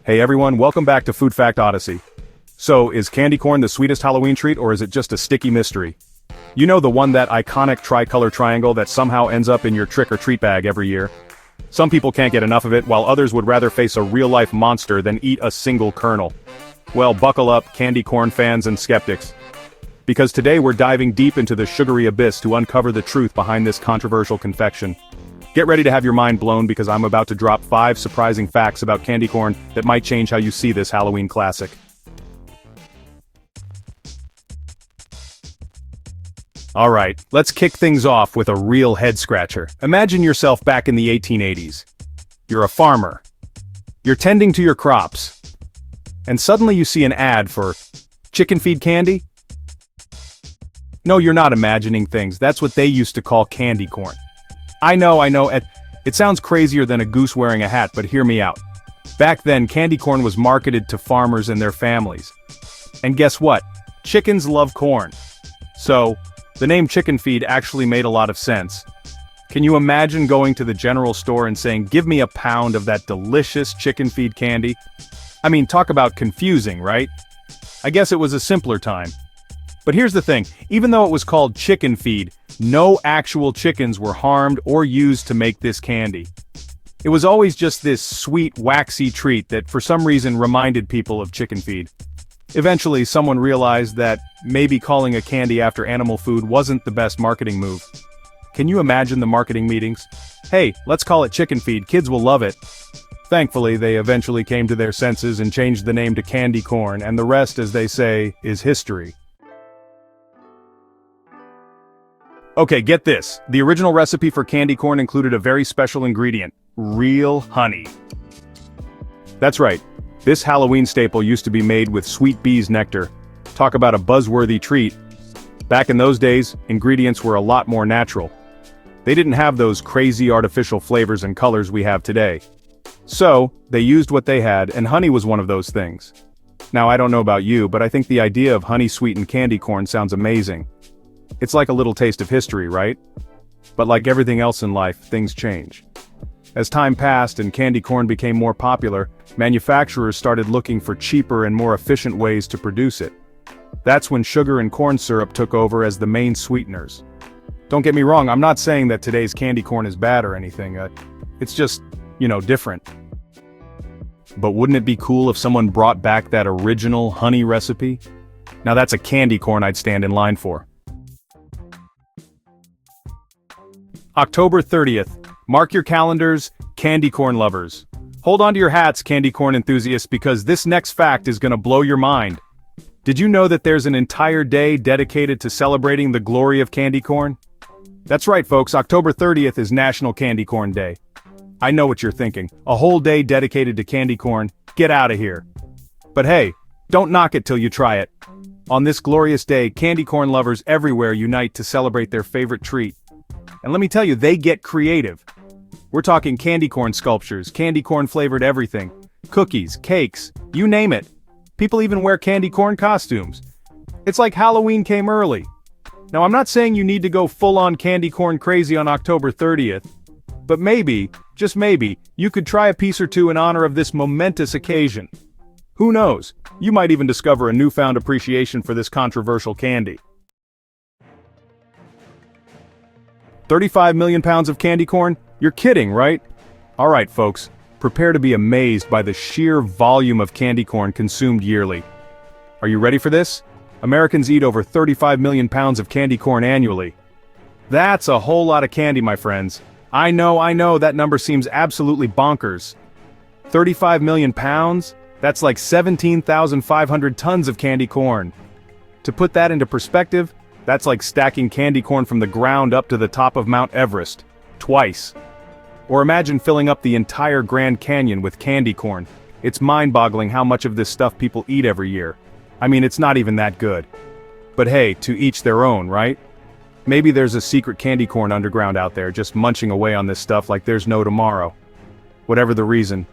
Hey everyone, welcome back to Food Fact Odyssey. So, is candy corn the sweetest Halloween treat or is it just a sticky mystery? You know, the one, that iconic tricolor triangle that somehow ends up in your trick-or-treat bag every year? Some people can't get enough of it, while others would rather face a real-life monster than eat a single kernel. Well, buckle up, candy corn fans and skeptics. Because today we're diving deep into the sugary abyss to uncover the truth behind this controversial confection. Get ready to have your mind blown because I'm about to drop 5 surprising facts about candy corn that might change how you see this Halloween classic. Alright, let's kick things off with a real head-scratcher. Imagine yourself back in the 1880s. You're a farmer. You're tending to your crops. And suddenly you see an ad for chicken feed candy? No, you're not imagining things. That's what they used to call candy corn. I know, it sounds crazier than a goose wearing a hat, but hear me out. Back then, candy corn was marketed to farmers and their families. And guess what? Chickens love corn. So, the name chicken feed actually made a lot of sense. Can you imagine going to the general store and saying, "Give me a pound of that delicious chicken feed candy"? I mean, talk about confusing, right? I guess it was a simpler time. But here's the thing, even though it was called chicken feed, no actual chickens were harmed or used to make this candy. It was always just this sweet, waxy treat that for some reason reminded people of chicken feed. Eventually, someone realized that maybe calling a candy after animal food wasn't the best marketing move. Can you imagine the marketing meetings? Hey, let's call it chicken feed, kids will love it. Thankfully, they eventually came to their senses and changed the name to candy corn, and the rest, as they say, is history. Okay, get this. The original recipe for candy corn included a very special ingredient: real honey. That's right. This Halloween staple used to be made with sweet bees' nectar. Talk about a buzzworthy treat. Back in those days, ingredients were a lot more natural. They didn't have those crazy artificial flavors and colors we have today. So, they used what they had, and honey was one of those things. Now, I don't know about you, but I think the idea of honey-sweetened candy corn sounds amazing. It's like a little taste of history, right? But like everything else in life, things change. As time passed and candy corn became more popular, manufacturers started looking for cheaper and more efficient ways to produce it. That's when sugar and corn syrup took over as the main sweeteners. Don't get me wrong, I'm not saying that today's candy corn is bad or anything, it's just, different. But wouldn't it be cool if someone brought back that original honey recipe? Now that's a candy corn I'd stand in line for. October 30th. Mark your calendars, candy corn lovers. Hold on to your hats, candy corn enthusiasts, because this next fact is gonna blow your mind. Did you know that there's an entire day dedicated to celebrating the glory of candy corn? That's right, folks, October 30th is National Candy Corn Day. I know what you're thinking, a whole day dedicated to candy corn, get out of here. But hey, don't knock it till you try it. On this glorious day, candy corn lovers everywhere unite to celebrate their favorite treat. And let me tell you, they get creative. We're talking candy corn sculptures, candy corn flavored everything, cookies, cakes, you name it. People even wear candy corn costumes. It's like Halloween came early. Now, I'm not saying you need to go full-on candy corn crazy on October 30th, but maybe, just maybe, you could try a piece or two in honor of this momentous occasion. Who knows? You might even discover a newfound appreciation for this controversial candy. 35 million pounds of candy corn? You're kidding, right? Alright, folks, prepare to be amazed by the sheer volume of candy corn consumed yearly. Are you ready for this? Americans eat over 35 million pounds of candy corn annually. That's a whole lot of candy, my friends. I know, that number seems absolutely bonkers. 35 million pounds? That's like 17,500 tons of candy corn. To put that into perspective, that's like stacking candy corn from the ground up to the top of Mount Everest. Twice. Or imagine filling up the entire Grand Canyon with candy corn. It's mind-boggling how much of this stuff people eat every year. I mean, it's not even that good. But hey, to each their own, right? Maybe there's a secret candy corn underground out there just munching away on this stuff like there's no tomorrow. Whatever the reason,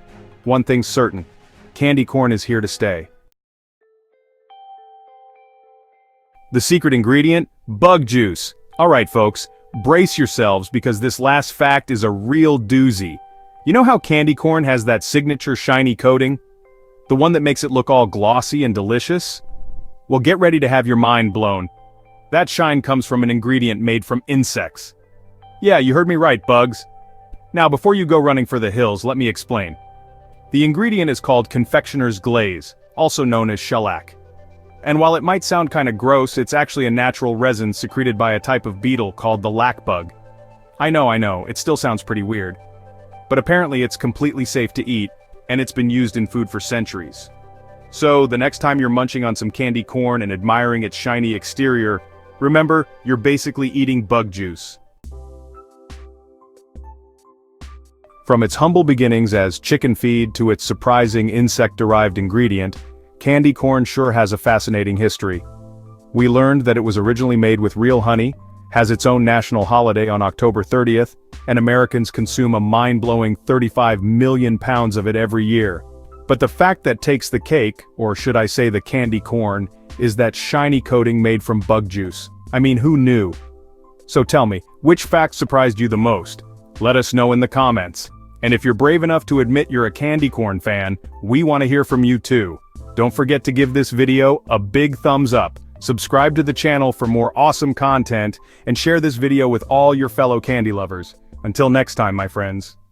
one thing's certain. Candy corn is here to stay. The secret ingredient? Bug juice. Alright folks, brace yourselves because this last fact is a real doozy. You know how candy corn has that signature shiny coating? The one that makes it look all glossy and delicious? Well, get ready to have your mind blown. That shine comes from an ingredient made from insects. Yeah, you heard me right, bugs. Now, before you go running for the hills, let me explain. The ingredient is called confectioner's glaze, also known as shellac. And while it might sound kinda gross, it's actually a natural resin secreted by a type of beetle called the lac bug. I know, it still sounds pretty weird. But apparently it's completely safe to eat, and it's been used in food for centuries. So, the next time you're munching on some candy corn and admiring its shiny exterior, remember, you're basically eating bug juice. From its humble beginnings as chicken feed to its surprising insect-derived ingredient, candy corn sure has a fascinating history. We learned that it was originally made with real honey, has its own national holiday on October 30th, and Americans consume a mind-blowing 35 million pounds of it every year. But the fact that takes the cake, or should I say the candy corn, is that shiny coating made from bug juice. I mean, who knew? So tell me, which fact surprised you the most? Let us know in the comments. And if you're brave enough to admit you're a candy corn fan, we want to hear from you too. Don't forget to give this video a big thumbs up, subscribe to the channel for more awesome content, and share this video with all your fellow candy lovers. Until next time, my friends.